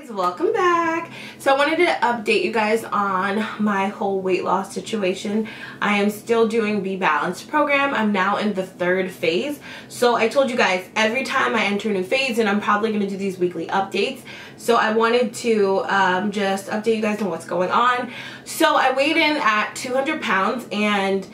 Guys, welcome back. So I wanted to update you guys on my whole weight loss situation. I am still doing Bebalanced program. I'm now in the 3rd phase. So I told you guys every time I enter a new phase, and I'm probably going to do these weekly updates. So I wanted to just update you guys on what's going on. So I weighed in at 200 pounds and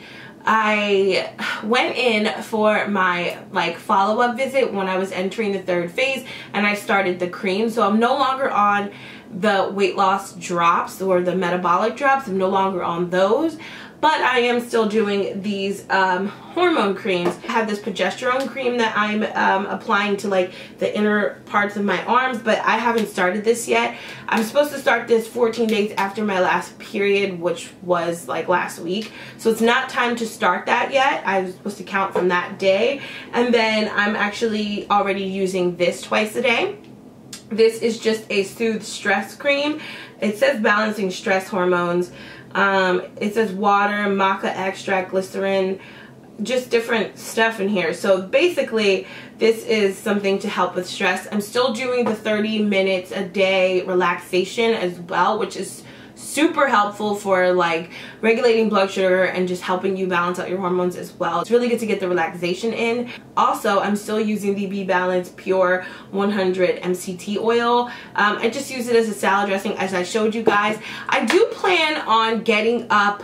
I went in for my follow-up visit when I was entering the 3rd phase, and I started the cream. So I'm no longer on the weight loss drops or the metabolic drops. I'm no longer on those, but I am still doing these hormone creams. I have this progesterone cream that I'm applying to the inner parts of my arms, but I haven't started this yet. I'm supposed to start this 14 days after my last period, which was last week. So it's not time to start that yet. I was supposed to count from that day. And then I'm actually already using this twice a day. This is just a Soothe Stress Cream. It says balancing stress hormones. It says water, maca extract, glycerin, just different stuff in here. So basically this is something to help with stress. I'm still doing the 30 minutes a day relaxation as well, which is super helpful for regulating blood sugar and just helping you balance out your hormones as well. It's really good to get the relaxation in. Also, I'm still using the Bebalanced Pure 100 MCT oil. I just use it as a salad dressing, as I showed you guys. I do plan on getting up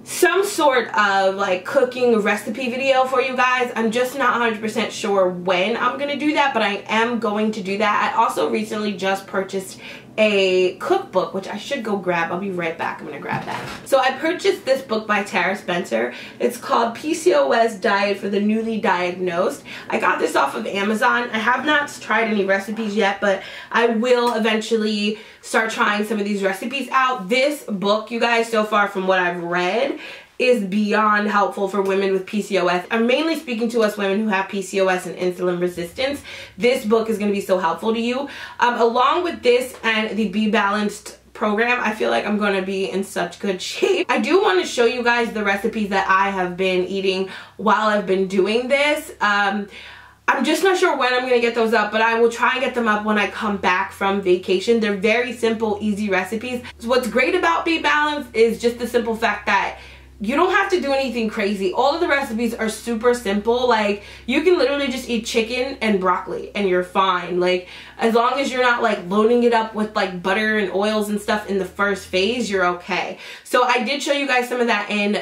some sort of cooking recipe video for you guys. I'm just not 100% sure when I'm gonna do that, but I am going to do that. I also recently just purchased a cookbook, which I should go grab. I'll be right back. I'm gonna grab that. So I purchased this book by Tara Spencer. It's called PCOS Diet for the Newly Diagnosed. I got this off of Amazon. I have not tried any recipes yet, but I will eventually start trying some of these recipes out. This book, you guys, so far from what I've read, is beyond helpful for women with PCOS. I'm mainly speaking to us women who have PCOS and insulin resistance. This book is going to be so helpful to you. Along with this and the Bebalanced program, I feel like I'm going to be in such good shape. I do want to show you guys the recipes that I have been eating while I've been doing this. I'm just not sure when I'm going to get those up, but I will try and get them up when I come back from vacation. They're very simple, easy recipes. So what's great about Bebalanced is just the simple fact that you don't have to do anything crazy. All of the recipes are super simple. You can literally just eat chicken and broccoli and you're fine. As long as you're not loading it up with butter and oils and stuff in the 1st phase, you're okay. So I did show you guys some of that in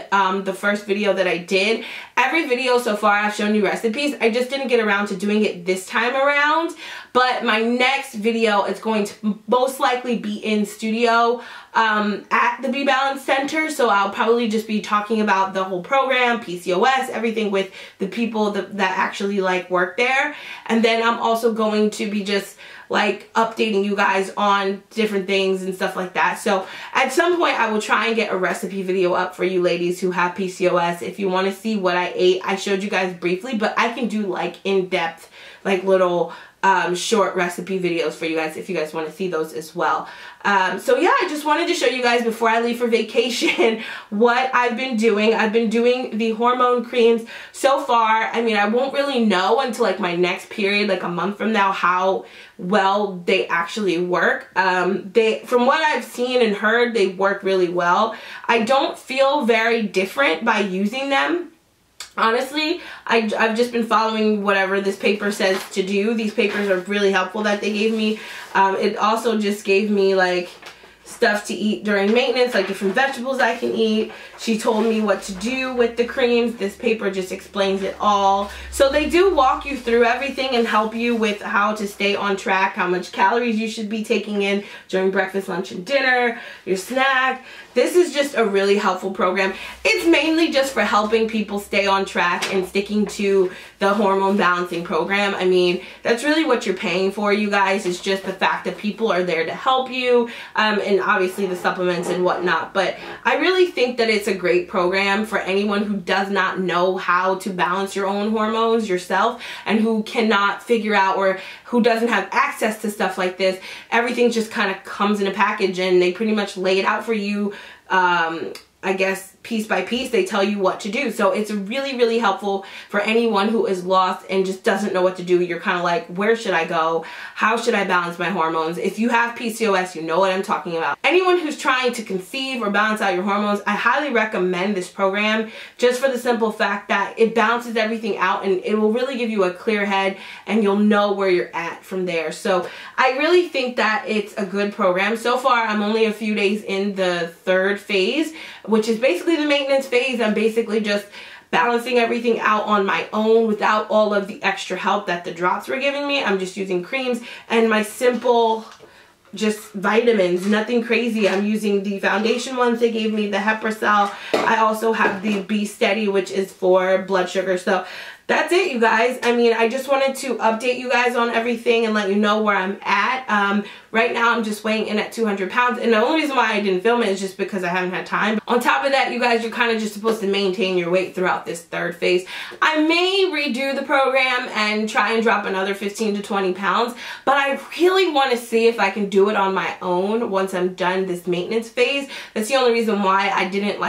the first video that I did. Every video so far I've shown you recipes. I just didn't get around to doing it this time around. But my next video is going to most likely be in studio at the Bebalanced Center. So I'll probably just be talking about the whole program, PCOS, everything with the people that actually work there. And then I'm also going to be just updating you guys on different things and stuff like that. So at some point I will try and get a recipe video up for you ladies who have PCOS. If you want to see what I ate, I showed you guys briefly, but I can do in-depth little short recipe videos for you guys if you guys want to see those as well. So yeah, I just wanted to show you guys before I leave for vacation what I've been doing. I've been doing the hormone creams so far. I mean, I won't really know until my next period, a month from now, how well they actually work. From what I've seen and heard, they work really well. I don't feel very different by using them. Honestly, I've just been following whatever this paper says to do. These papers are really helpful that they gave me. It also just gave me stuff to eat during maintenance, different vegetables I can eat. She told me what to do with the creams. This paper just explains it all. So they do walk you through everything and help you with how to stay on track, how much calories you should be taking in during breakfast, lunch, and dinner, your snack. This is just a really helpful program. It's mainly just for helping people stay on track and sticking to the hormone balancing program. I mean, that's really what you're paying for, you guys. It's just the fact that people are there to help you, and obviously the supplements and whatnot. But I really think that it's a great program for anyone who does not know how to balance your own hormones yourself and who cannot figure out or who doesn't have access to stuff like this. Everything just kind of comes in a package and they pretty much lay it out for you I guess piece by piece they tell you what to do. So it's really, really helpful for anyone who is lost and just doesn't know what to do. You're kind of like, where should I go? How should I balance my hormones? If you have PCOS, you know what I'm talking about. Anyone who's trying to conceive or balance out your hormones, I highly recommend this program, just for the simple fact that it balances everything out and it will really give you a clear head and you'll know where you're at from there. So I really think that it's a good program. So far, I'm only a few days in the third phase, which is basically the maintenance phase. I'm basically just balancing everything out on my own without all of the extra help that the drops were giving me. I'm just using creams and my simple just vitamins, nothing crazy. I'm using the foundation ones they gave me, the Hepracell. I also have the Be Steady, which is for blood sugar. So that's it, you guys. I mean, I just wanted to update you guys on everything and let you know where I'm at. Right now, I'm just weighing in at 200 pounds. And the only reason why I didn't film it is just because I haven't had time. On top of that, you guys, you're kind of just supposed to maintain your weight throughout this third phase. I may redo the program and try and drop another 15 to 20 pounds. But I really want to see if I can do it on my own once I'm done this maintenance phase. That's the only reason why I didn't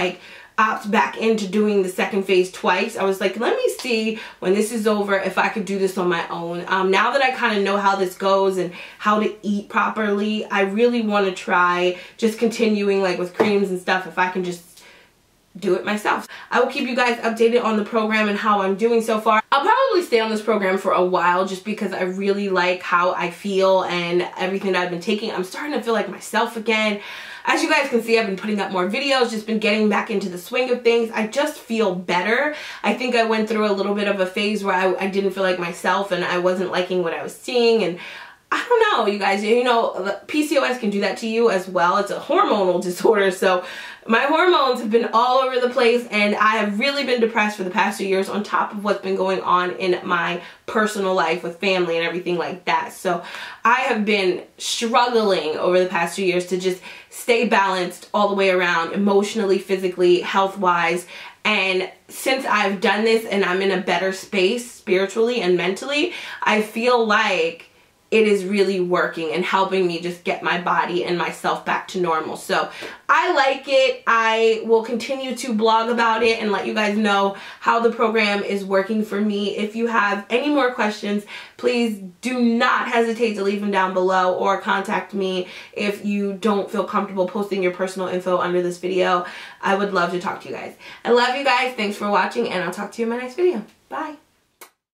opt back into doing the second phase twice. I was like, let me see when this is over if I could do this on my own. Now that I kind of know how this goes and how to eat properly, I really want to try just continuing with creams and stuff if I can just do it myself. I will keep you guys updated on the program and how I'm doing so far. I'll probably stay on this program for a while just because I really like how I feel and everything that I've been taking. I'm starting to feel like myself again. As you guys can see, I've been putting up more videos, just been getting back into the swing of things. I just feel better. I think I went through a little bit of a phase where I didn't feel like myself and I wasn't liking what I was seeing, and I don't know, you guys, you know, PCOS can do that to you as well. It's a hormonal disorder, so my hormones have been all over the place and I have really been depressed for the past 2 years on top of what's been going on in my personal life with family and everything like that. So I have been struggling over the past 2 years to just stay balanced all the way around, emotionally, physically, health-wise. And since I've done this and I'm in a better space spiritually and mentally, I feel like it is really working and helping me just get my body and myself back to normal. So I like it. I will continue to blog about it and let you guys know how the program is working for me. If you have any more questions, please do not hesitate to leave them down below or contact me if you don't feel comfortable posting your personal info under this video. I would love to talk to you guys. I love you guys. Thanks for watching and I'll talk to you in my next video. Bye.